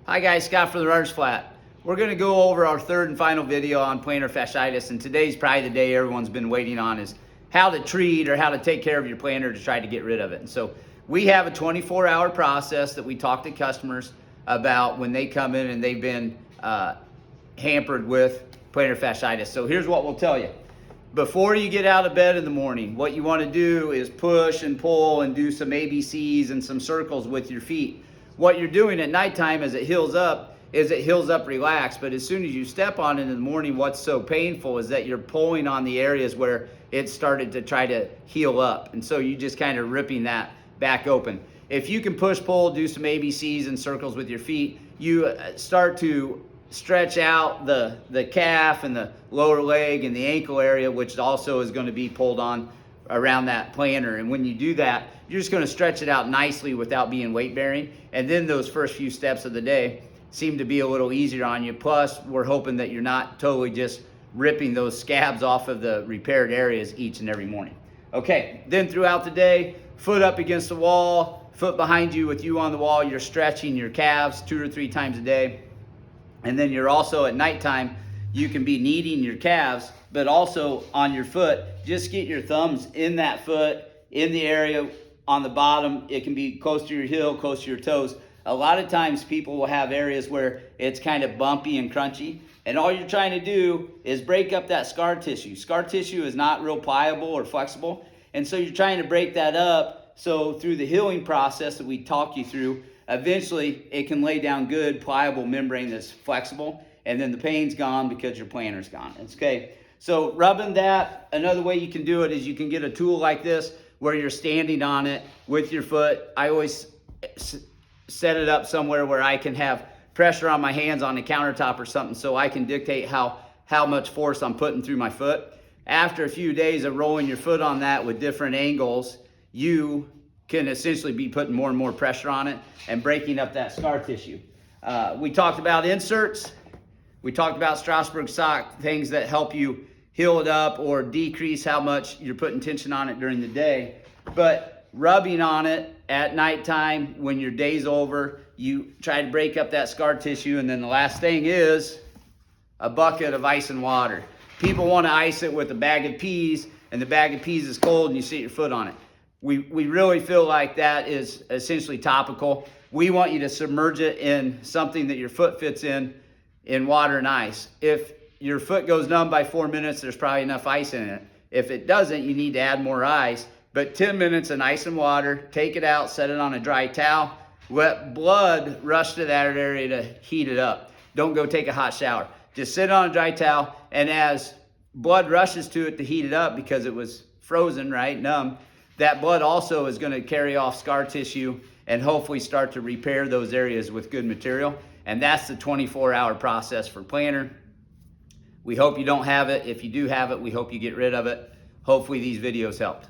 Hi guys, Scott from the Runner's Flat. We're going to go over our third and final video on plantar fasciitis, and today's probably the day everyone's been waiting on, is how to treat or how to take care of your plantar to try to get rid of it. And so we have a 24-hour process that we talk to customers about when they come in and they've been hampered with plantar fasciitis. So here's what we'll tell you. Before you get out of bed in the morning, what you want to do is push and pull and do some ABCs and some circles with your feet. What you're doing at nighttime as it heals up relaxed, but as soon as you step on it in the morning, what's so painful is that you're pulling on the areas where it started to try to heal up. And so you just kind of ripping that back open. If you can push, pull, do some ABCs and circles with your feet, you start to stretch out the calf and the lower leg and the ankle area, which also is going to be pulled on around that plantar. And when you do that, you're just going to stretch it out nicely without being weight bearing. And then those first few steps of the day seem to be a little easier on you. Plus, we're hoping that you're not totally just ripping those scabs off of the repaired areas each and every morning. Okay, then throughout the day, foot up against the wall, foot behind you with you on the wall, you're stretching your calves 2 or 3 times a day. And then you're also at nighttime, you can be kneading your calves, but also on your foot, just get your thumbs in that foot, in the area on the bottom. It can be close to your heel, close to your toes. A lot of times people will have areas where it's kind of bumpy and crunchy, and all you're trying to do is break up that scar tissue. Scar tissue is not real pliable or flexible, and so you're trying to break that up so through the healing process that we talk you through, eventually it can lay down good pliable membrane that's flexible, and then the pain's gone because your plantar's gone. Okay, so rubbing that, another way you can do it is you can get a tool like this where you're standing on it with your foot. I always set it up somewhere where I can have pressure on my hands on the countertop or something, so I can dictate how much force I'm putting through my foot. After a few days of rolling your foot on that with different angles, you can essentially be putting more and more pressure on it and breaking up that scar tissue. We talked about inserts. We talked about Strasbourg sock, things that help you heal it up or decrease how much you're putting tension on it during the day. But rubbing on it at nighttime when your day's over, you try to break up that scar tissue. And then the last thing is a bucket of ice and water. People want to ice it with a bag of peas, and the bag of peas is cold and you sit your foot on it. We really feel like that is essentially topical. We want you to submerge it in something that your foot fits in water and ice. If your foot goes numb by 4 minutes, there's probably enough ice in it. If it doesn't, you need to add more ice. But 10 minutes in ice and water, take it out, set it on a dry towel, let blood rush to that area to heat it up. Don't go take a hot shower. Just sit on a dry towel, and as blood rushes to it to heat it up because it was frozen, right, numb, that blood also is going to carry off scar tissue and hopefully start to repair those areas with good material. And that's the 24-hour process for plantar. We hope you don't have it. If you do have it, we hope you get rid of it. Hopefully these videos helped.